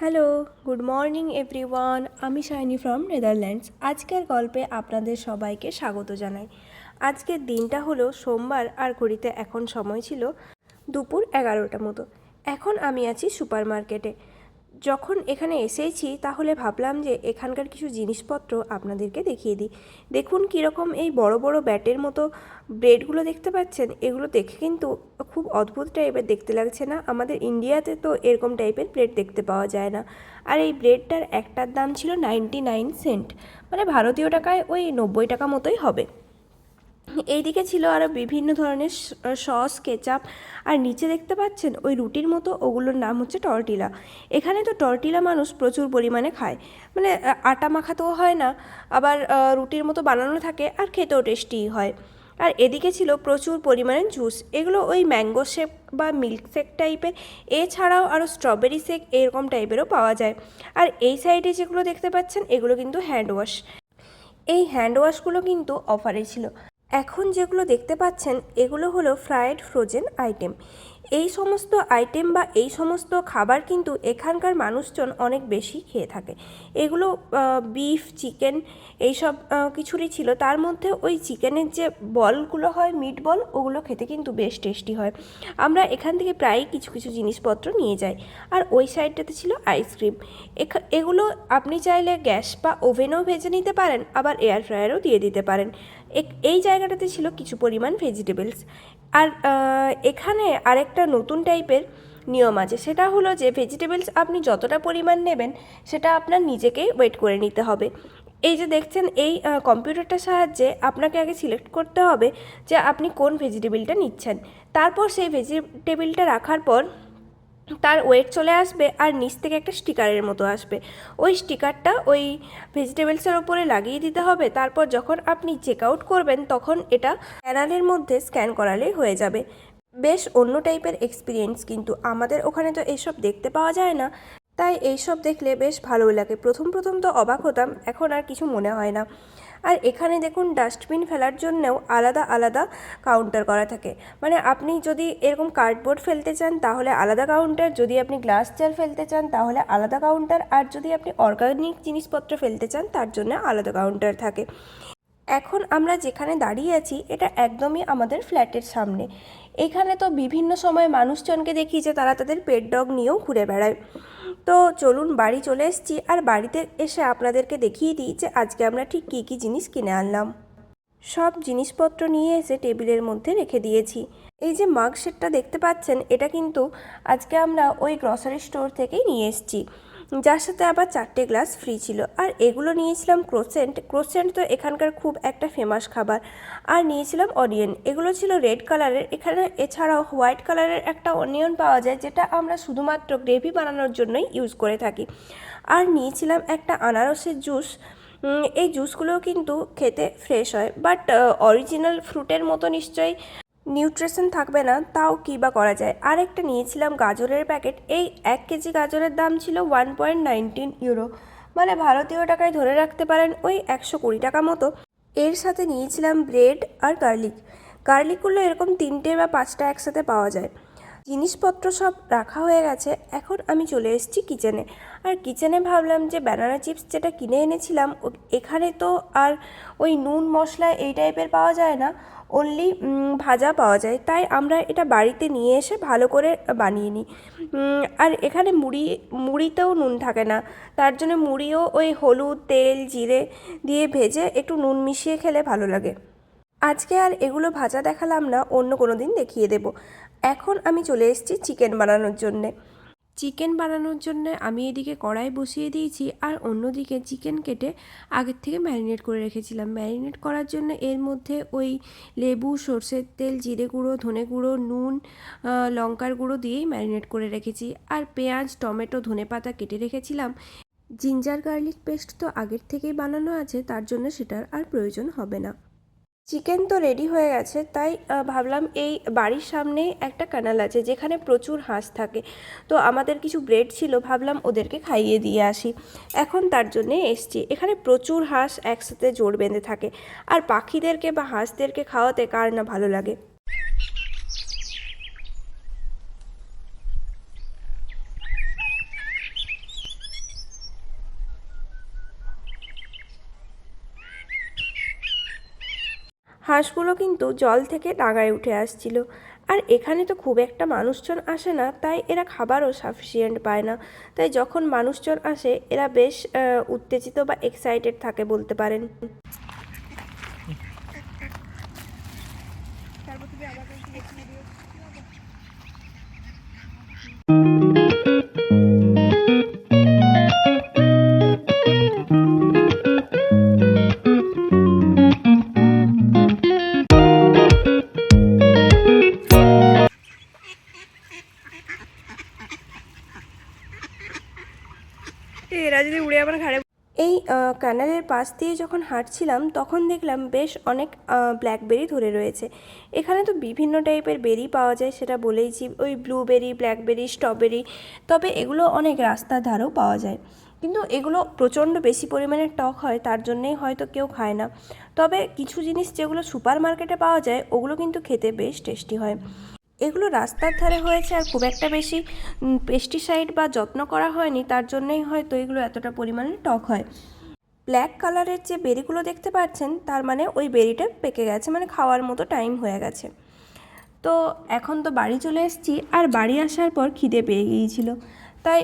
Hello, good morning everyone. আমি shiny from Netherlands. আজকের গল্পে আপনাদের সবাইকে স্বাগত জানাই। আজকের দিনটা হলো সোমবার, আর ঘড়িতে এখন সময় ছিল দুপুর 11টা মতো। এখন আমি আছি সুপার মার্কেটে। যখন এখানে এসেছি তাহলে ভাবলাম যে এখানকার কিছু জিনিসপত্র আপনাদেরকে দেখিয়ে দিই। দেখুন কীরকম এই বড় বড় ব্যাটের মতো ব্রেডগুলো দেখতে পাচ্ছেন। এগুলো দেখে কিন্তু খুব অদ্ভুত টাইপের দেখতে লাগছে না? আমাদের ইন্ডিয়াতে তো এরকম টাইপের ব্রেড দেখতে পাওয়া যায় না। আর এই ব্রেডটার একটার দাম ছিল 99 সেন্ট, মানে ভারতীয় টাকায় ওই 90 টাকা মতোই হবে। এইদিকে ছিল আরও বিভিন্ন ধরনের সস, কেচাপ, আর নিচে দেখতে পাচ্ছেন ওই রুটির মতো, ওগুলোর নাম হচ্ছে টর্টিলা। এখানে তো টর্টিলা মানুষ প্রচুর পরিমাণে খায়, মানে আটা মাখাতেও হয় না, আবার রুটির মতো বানানো থাকে, আর খেতেও টেস্টি হয়। আর এদিকে ছিল প্রচুর পরিমাণে জুস, এগুলো ওই ম্যাঙ্গো শেক বা মিল্ক শেক টাইপের, এছাড়াও আরও স্ট্রবেরি শেক এরকম টাইপেরও পাওয়া যায়। আর এই সাইডে যেগুলো দেখতে পাচ্ছেন এগুলো কিন্তু হ্যান্ড ওয়াশ। এই হ্যান্ড ওয়াশগুলো কিন্তু অফারে ছিল। এখন যেগুলো দেখতে পাচ্ছেন এগুলো হলো ফ্রায়েড ফ্রোজেন আইটেম। এই সমস্ত আইটেম বা এই সমস্ত খাবার কিন্তু এখানকার মানুষজন অনেক বেশি খেয়ে থাকে। এগুলো বিফ, চিকেন এইসব কিছুরই ছিল। তার মধ্যে ওই চিকেনের যে বলগুলো হয়, মিট বল, ওগুলো খেতে কিন্তু বেশ টেস্টি হয়। আমরা এখান থেকে প্রায়ই কিছু কিছু জিনিসপত্র নিয়ে যাই। আর ওই সাইডটাতে ছিল আইসক্রিম। এগুলো আপনি চাইলে গ্যাস বা ওভেনেও ভেজে নিতে পারেন, আবার এয়ার ফ্রায়ারও দিয়ে দিতে পারেন। এই জায়গাটাতে ছিল কিছু পরিমাণ ভেজিটেবলস। আর এখানে আরেকটা নতুন টাইপের নিয়ম আছে, সেটা হলো যে ভেজিটেবলস আপনি যতটা পরিমাণ নেবেন সেটা আপনার নিজেকেই ওয়েট করে নিতে হবে। এই যে দেখছেন, এই কম্পিউটারটার সাহায্যে আপনাকে আগে সিলেক্ট করতে হবে যে আপনি কোন ভেজিটেবলটা নিচ্ছেন। তারপর সেই ভেজিটেবলটা রাখার পর তার ওয়েট চলে আসবে, আর নিচ থেকে একটা স্টিকারের মতো আসবে। ওই স্টিকারটা ওই ভেজিটেবলসের ওপরে লাগিয়ে দিতে হবে। তারপর যখন আপনি চেক আউট করবেন তখন এটা স্ক্যানারের মধ্যে স্ক্যান করালেই হয়ে যাবে। বেশ অন্য টাইপের এক্সপিরিয়েন্স, কিন্তু আমাদের ওখানে তো এইসব দেখতে পাওয়া যায় না, তাই এইসব দেখলে বেশ ভালো লাগে। প্রথম প্রথম তো অবাক হতাম, এখন আর কিছু মনে হয় না। আর এখানে দেখুন ডাস্টবিন ফেলার জন্যেও আলাদা আলাদা কাউন্টার করা থাকে। মানে আপনি যদি এরকম কার্ডবোর্ড ফেলতে চান তাহলে আলাদা কাউন্টার, যদি আপনি গ্লাস জার ফেলতে চান তাহলে আলাদা কাউন্টার, আর যদি আপনি অর্গানিক জিনিসপত্র ফেলতে চান তার জন্য আলাদা কাউন্টার থাকে। এখন আমরা যেখানে দাঁড়িয়ে আছি এটা একদমই আমাদের ফ্ল্যাটের সামনে। এখানে তো বিভিন্ন সময় মানুষজনকে দেখি যে তারা তাদের পেট ডগ নিয়েও ঘুরে বেড়ায়। তো চলুন, বাড়ি চলে এসেছি, আর বাড়িতে এসে আপনাদেরকে দেখিয়ে দিই যে আজকে আমরা ঠিক কী কী জিনিস কিনে আনলাম। সব জিনিসপত্র নিয়ে এসে টেবিলের মধ্যে রেখে দিয়েছি। এই যে মাগ সেটটা দেখতে পাচ্ছেন, এটা কিন্তু আজকে আমরা ওই গ্রসারি স্টোর থেকেই নিয়ে এসেছি, যার সাথে আবার 4টে গ্লাস ফ্রি ছিল। আর এগুলো নিয়েছিলাম ক্রোসেন্ট তো এখানকার খুব একটা ফেমাস খাবার। আর নিয়েছিলাম অনিয়ন, এগুলো ছিল রেড কালারের। এখানে এছাড়াও হোয়াইট কালারের একটা অনিয়ন পাওয়া যায়, যেটা আমরা শুধুমাত্র গ্রেভি বানানোর জন্যই ইউজ করে থাকি। আর নিয়েছিলাম একটা আনারসের জুস। এই জুসগুলোও কিন্তু খেতে ফ্রেশ হয়, বাট অরিজিনাল ফ্রুটের মতো নিশ্চয়ই নিউট্রিশন থাকবে না, তাও কী বা করা যায়। আর একটা নিয়েছিলাম গাজরের প্যাকেট। এই 1 কেজি গাজরের দাম ছিল 1.19 ইউরো, মানে ভারতীয় টাকায় ধরে রাখতে পারেন ওই 120 টাকা মতো। এর সাথে নিয়েছিলাম ব্রেড আর গার্লিকগুলো এরকম 3টে বা 5টা একসাথে পাওয়া যায়। জিনিসপত্র সব রাখা হয়ে গেছে। এখন আমি চলে এসেছি কিচেনে। আর কিচেনে ভাবলাম যে ব্যানানা চিপস যেটা কিনে এনেছিলাম, এখানে তো আর ওই নুন মশলা এই টাইপের পাওয়া যায় না, অনলি ভাজা পাওয়া যায়। তাই আমরা এটা বাড়িতে নিয়ে এসে ভালো করে বানিয়ে নিই। আর এখানে মুড়িতেও নুন থাকে না, তার জন্য মুড়িও ওই হলুদ, তেল, জিরে দিয়ে ভেজে একটু নুন মিশিয়ে খেলে ভালো লাগে। আজকে আর এগুলো ভাজা দেখালাম না, অন্য কোনো দিন দেখিয়ে দেব। এখন আমি চলে এসেছি চিকেন বানানোর জন্যে। আমি এদিকে কড়াই বসিয়ে দিয়েছি, আর অন্যদিকে চিকেন কেটে আগের থেকে ম্যারিনেট করে রেখেছিলাম। ম্যারিনেট করার জন্য এর মধ্যে ওই লেবু, সর্ষের তেল, জিরে গুঁড়ো, ধনে গুঁড়ো, নুন, লঙ্কার গুঁড়ো দিয়েই ম্যারিনেট করে রেখেছি। আর পেঁয়াজ, টমেটো, ধনেপাতা কেটে রেখেছিলাম। জিঞ্জার গার্লিক পেস্ট তো আগের থেকেই বানানো আছে, তার জন্য সেটার আর প্রয়োজন হবে না। চিকেন তো রেডি হয়ে গেছে, তাই ভাবলাম এই বাড়ির সামনেই একটা ক্যানাল আছে যেখানে প্রচুর হাঁস থাকে। তো আমাদের কিছু ব্রেড ছিল, ভাবলাম ওদেরকে খাইয়ে দিয়ে আসি। এখন তার জন্যে এসছি। এখানে প্রচুর হাঁস একসাথে জোড় বেঁধে থাকে, আর পাখিদেরকে বা হাঁসদেরকে খাওয়াতে কার না ভালো লাগে। হাঁসগুলো কিন্তু জল থেকে ডাঙায় উঠে আসছিল। আর এখানে তো খুব একটা মানুষজন আসে না, তাই এরা খাবারও সাফিসিয়েন্ট পায় না। তাই যখন মানুষজন আসে এরা বেশ উত্তেজিত বা এক্সাইটেড থাকে বলতে পারেন। এরা যদি উড়ে আমার ঘাড়ে। এই ক্যানালের পাশ দিয়ে যখন হাঁটছিলাম তখন দেখলাম বেশ অনেক ব্ল্যাকবেরি ধরে রয়েছে। এখানে তো বিভিন্ন টাইপের বেরি পাওয়া যায়, সেটা বলেইছি, ওই ব্লুবেরি, ব্ল্যাকবেরি, স্ট্রবেরি। তবে এগুলো অনেক রাস্তার ধারেও পাওয়া যায়, কিন্তু এগুলো প্রচণ্ড বেশি পরিমাণে টক হয়, তার জন্যেই হয়তো কেউ খায় না। তবে কিছু জিনিস যেগুলো সুপার মার্কেটে পাওয়া যায় ওগুলো কিন্তু খেতে বেশ টেস্টি হয়। এগুলো রাস্তার ধারে হয়েছে আর খুব একটা বেশি পেস্টিসাইড বা যত্ন করা হয়নি, তার জন্যই হয়তো এগুলো এতটা পরিমাণে টক হয়। ব্ল্যাক কালারের যে বেরিগুলো দেখতে পাচ্ছেন তার মানে ওই বেরিটা পেকে গেছে, মানে খাওয়ার মতো টাইম হয়ে গেছে। তো এখন তো বাড়ি চলে এসেছি, আর বাড়ি আসার পর খিদে পেয়ে গিয়েছিল, তাই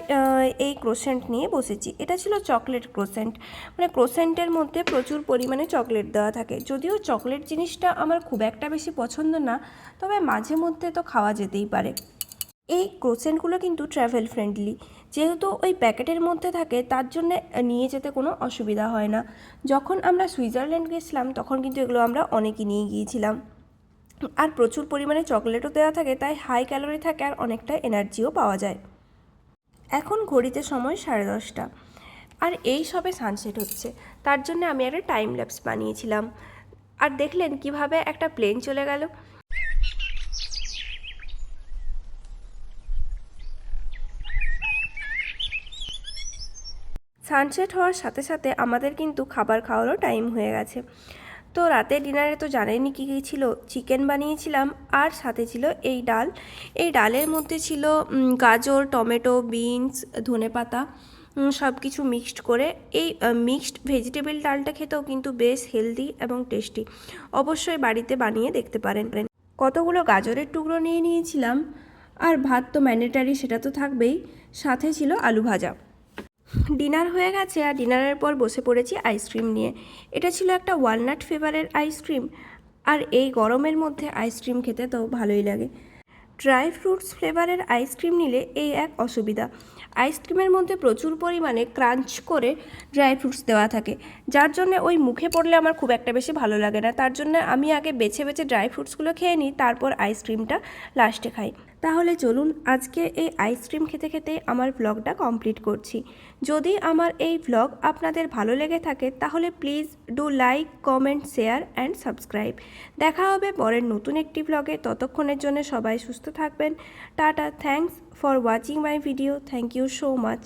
এই ক্রোসেন্ট নিয়ে বসেছি। এটা ছিল চকলেট ক্রোসেন্ট, মানে ক্রোসেন্টের মধ্যে প্রচুর পরিমাণে চকলেট দেওয়া থাকে। যদিও চকলেট জিনিসটা আমার খুব একটা বেশি পছন্দ না, তবে মাঝে মধ্যে তো খাওয়া যেতেই পারে। এই ক্রোসেন্টগুলো কিন্তু ট্রাভেল ফ্রেন্ডলি, যেহেতু ওই প্যাকেটের মধ্যে থাকে তার জন্য নিয়ে যেতে কোনো অসুবিধা হয় না। যখন আমরা সুইজারল্যান্ড গেছিলাম তখন কিন্তু এগুলো আমরা অনেকই নিয়ে গিয়েছিলাম। আর প্রচুর পরিমাণে চকলেটও দেওয়া থাকে, তাই হাই ক্যালোরি থাকে আর অনেকটা এনার্জিও পাওয়া যায়। এখন ঘড়িতে সময় 10:30, আর এই সবে সানসেট হচ্ছে, তার জন্য আমি একটা টাইম ল্যাপস বানিয়েছিলাম। আর দেখলেন কিভাবে একটা প্লেন চলে গেল। সানসেট হওয়ার সাথে সাথে আমাদের কিন্তু খাবার খাওয়ারও টাইম হয়ে গেছে। তো রাতে ডিনারে তো জানেনই কী কী ছিল, চিকেন বানিয়েছিলাম আর সাথে ছিল এই ডাল। এই ডালের মধ্যে ছিল গাজর, টমেটো, বিনস, ধনেপাতা, সব কিছু মিক্সড করে। এই মিক্সড ভেজিটেবল ডালটা খেতেও কিন্তু বেশ হেলদি এবং টেস্টি। অবশ্যই বাড়িতে বানিয়ে দেখতে পারেন। কতগুলো গাজরের টুকরো নিয়ে নিয়েছিলাম, আর ভাত তো ম্যান্ডেটারি, সেটা তো থাকবেই, সাথে ছিল আলু ভাজা। ডিনার হয়ে গেছে, আর ডিনারের পর বসে পড়েছি আইসক্রিম নিয়ে। এটা ছিল একটা ওয়ালনাট ফ্লেভারের আইসক্রিম, আর এই গরমের মধ্যে আইসক্রিম খেতে তো ভালোই লাগে। ড্রাই ফ্রুটস ফ্লেভারের আইসক্রিম নিলে এই এক অসুবিধা, আইসক্রিমের মধ্যে প্রচুর পরিমাণে ক্রাঞ্চ করে ড্রাই ফ্রুটস দেওয়া থাকে, যার জন্য ওই মুখে পড়লে আমার খুব একটা বেশি ভালো লাগে না। তার জন্য আমি আগে বেছে বেছে ড্রাই ফ্রুটসগুলো খেয়ে নিই, তারপর আইসক্রিমটা লাস্টে খাই। তাহলে চলুন আজকে এই আইসক্রিম খেতে খেতে আমার ভ্লগটা কমপ্লিট করছি। যদি আমার এই ভ্লগ আপনাদের ভালো লেগে থাকে তাহলে please do like, comment, share and subscribe. দেখা হবে পরের নতুন একটি ভ্লগে, ততক্ষণের জন্য সবাই সুস্থ থাকবেন। Tata, thanks for watching my video, thank you so much.